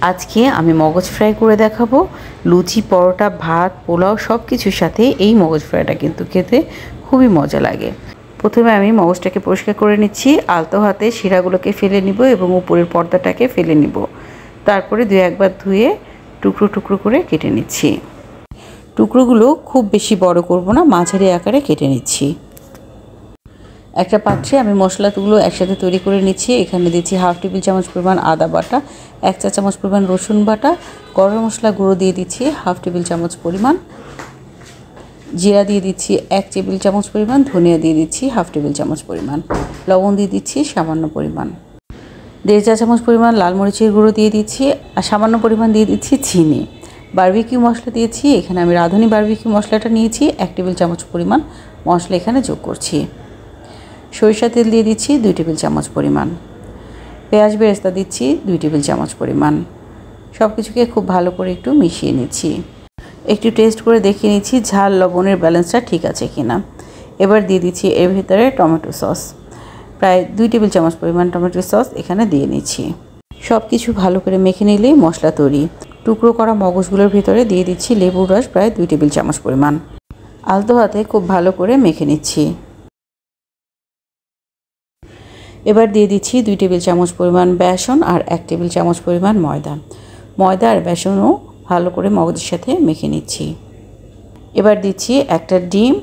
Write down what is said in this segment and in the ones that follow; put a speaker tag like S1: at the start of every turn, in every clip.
S1: আজকে আমি মগজ ফ্রাই করে দেখাবো। লুচি, পরোটা, ভাত, পোলাও সব কিছুর সাথে এই মগজ ফ্রাইটা কিন্তু খেতে খুবই মজা লাগে। প্রথমে আমি মগজটাকে পরিষ্কার করে নিচ্ছি। আলতো হাতে শিরাগুলোকে ফেলে নিব এবং উপরের পর্দাটাকে ফেলে নিব। তারপরে 2-1 বার ধুয়ে টুকরো টুকরো করে কেটে নিচ্ছি। টুকরোগুলো খুব বেশি বড় করব না, মাঝারি আকারে কেটে নিচ্ছি। একটা পাত্রে আমি মশলাগুলো একসাথে তৈরি করে নিচ্ছি। এখানে দিচ্ছি 1/2 টেবিল চামচ পরিমাণ আদা বাটা, 1 চা চামচ পরিমাণ রসুন বাটা, গরম মশলা গুঁড়ো দিয়ে দিচ্ছি 1/2 টেবিল চামচ পরিমাণ, জিরা দিয়ে দিচ্ছি 1 টেবিল চামচ পরিমাণ, ধনিয়া দিয়ে দিচ্ছি 1/2 টেবিল চামচ পরিমাণ, লবণ দিয়ে দিচ্ছি সামান্য পরিমাণ, 1.5 চা চামচ পরিমাণ লাল মরিচের গুঁড়ো দিয়ে দিচ্ছি আর সামান্য পরিমাণ দিয়ে দিচ্ছি চিনি। বারবিকিউ মশলা দিয়েছি। এখানে আমি রাঁধুনি বারবিকিউ মশলাটা নিয়েছি, 1 টেবিল চামচ পরিমাণ মশলা এখানে যোগ করছি। সরিষা তেল দিয়ে দিচ্ছি 2 টেবিল চামচ পরিমাণ, পেঁয়াজ বেরেস্তা দিচ্ছি 2 টেবিল চামচ পরিমাণ। সব কিছুকে খুব ভালো করে একটু মিশিয়ে নিচ্ছি। একটু টেস্ট করে দেখিয়ে নিচ্ছি ঝাল লবণের ব্যালেন্সটা ঠিক আছে কিনা। এবার দিয়ে দিচ্ছি এর ভিতরে টমেটো সস, প্রায় 2 টেবিল চামচ পরিমাণ টমেটো সস এখানে দিয়ে নিচ্ছি। সব কিছু ভালো করে মেখে নিলেই মশলা তৈরি। টুকরো করা মগজগুলোর ভিতরে দিয়ে দিচ্ছি লেবুর রস প্রায় 2 টেবিল চামচ পরিমাণ। আলতো হাতে খুব ভালো করে মেখে নিচ্ছি। এবার দিয়ে দিচ্ছি 2 টেবিল চামচ পরিমাণ বেসন আর 1 টেবিল চামচ পরিমাণ ময়দা। ময়দা আর বেসনও ভালো করে মগজের সাথে মেখে নিচ্ছি। এবার দিচ্ছি একটা ডিম।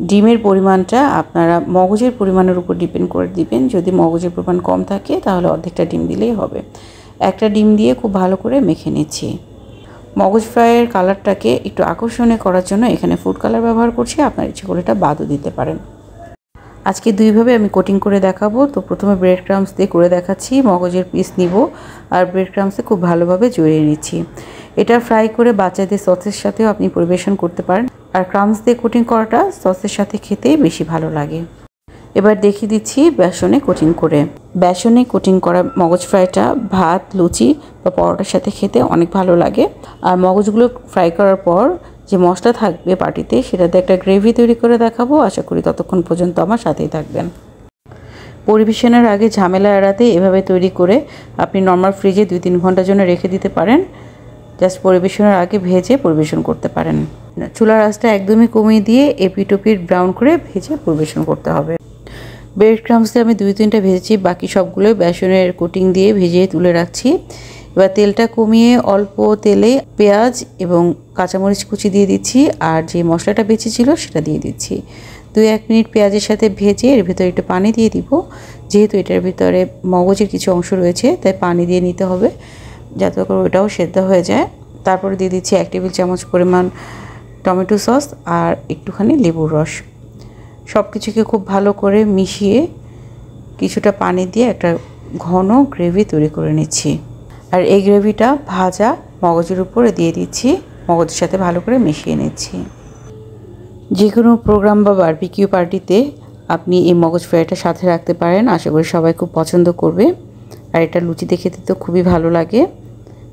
S1: ডিমের পরিমাণটা আপনারা মগজের পরিমাণের উপর ডিপেন্ড করে দিবেন। যদি মগজের পরিমাণ কম থাকে তাহলে অর্ধেকটা ডিম দিলেই হবে। একটা ডিম দিয়ে খুব ভালো করে মেখে নিচ্ছি। মগজ ফ্রাইয়ের কালারটাকে একটু আকর্ষণীয় করার জন্য এখানে ফুড কালার ব্যবহার করছি, আপনার ইচ্ছে করে এটা বাদও দিতে পারেন। আজকে দুইভাবে আমি কোটিং করে দেখাবো। তো প্রথমে ব্রেড ক্রাম্বস দিয়ে করে দেখাচ্ছি। মগজের পিস নিব আর ব্রেড ক্রাম্বসে খুব ভালোভাবে জড়িয়ে নিচ্ছি। এটা ফ্রাই করে বাচ্চাদের সসের সাথেও আপনি পরিবেশন করতে পারেন। আর ক্রাম্বস দিয়ে কোটিং করাটা সসের সাথে খেতেই বেশি ভালো লাগে। এবার দেখিয়ে দিচ্ছি বেসনে কোটিং করে। বেসনে কোটিং করা মগজ ফ্রাইটা ভাত, লুচি বা পরোটার সাথে খেতে অনেক ভালো লাগে। আর মগজগুলো ফ্রাই করার পর যে মশলা থাকবে পাটিতে সেটাতে একটা গ্রেভি তৈরি করে দেখাবো। আশা করি ততক্ষণ পর্যন্ত আমার সাথেই থাকবেন। পরিবেশনের আগে ঝামেলা এড়াতে এভাবে তৈরি করে আপনি নর্মাল ফ্রিজে 2-3 ঘন্টার জন্য রেখে দিতে পারেন। জাস্ট পরিবেশনের আগে ভেজে পরিবেশন করতে পারেন। চুলার আঁচটা একদমই কমিয়ে দিয়ে এপিট ওপিট ব্রাউন করে ভেজে পরিবেশন করতে হবে। ব্রেড ক্রাম্বস দিয়ে আমি 2-3টা ভেজেছি, বাকি সবগুলোই বেসনের কোটিং দিয়ে ভেজে তুলে রাখছি। এবার তেলটা কমিয়ে অল্প তেলে পেঁয়াজ এবং কাঁচামরিচ কুচি দিয়ে দিচ্ছি আর যে মশলাটা বেঁচে ছিল সেটা দিয়ে দিচ্ছি। 2-1 মিনিট পেঁয়াজের সাথে ভেজে এর ভিতরে একটু পানি দিয়ে দিব। যেহেতু এটার ভিতরে মগজের কিছু অংশ রয়েছে তাই পানি দিয়ে নিতে হবে যাতে করে ওটাও সেদ্ধ হয়ে যায়। তারপরে দিয়ে দিচ্ছি 1 টেবিল চামচ পরিমাণ টমেটো সস আর একটুখানি লেবুর রস। সব কিছুকে খুব ভালো করে মিশিয়ে কিছুটা পানি দিয়ে একটা ঘন গ্রেভি তৈরি করে নিচ্ছি। আর এই গ্রেভিটা ভাজা মগজের উপরে দিয়ে দিচ্ছি, মগজের সাথে ভালো করে মিশিয়ে নিচ্ছি। যে কোনো প্রোগ্রাম বা বারবিকিউ পার্টিতে আপনি এই মগজ ফ্রাইটা সাথে রাখতে পারেন। আশা করি সবাই খুব পছন্দ করবে। আর এটা লুচিতে খেতে তো খুবই ভালো লাগে।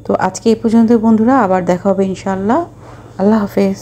S1: তো আজকে এই পর্যন্ত বন্ধুরা, আবার দেখা হবে ইনশাআল্লাহ। আল্লাহ হাফেজ।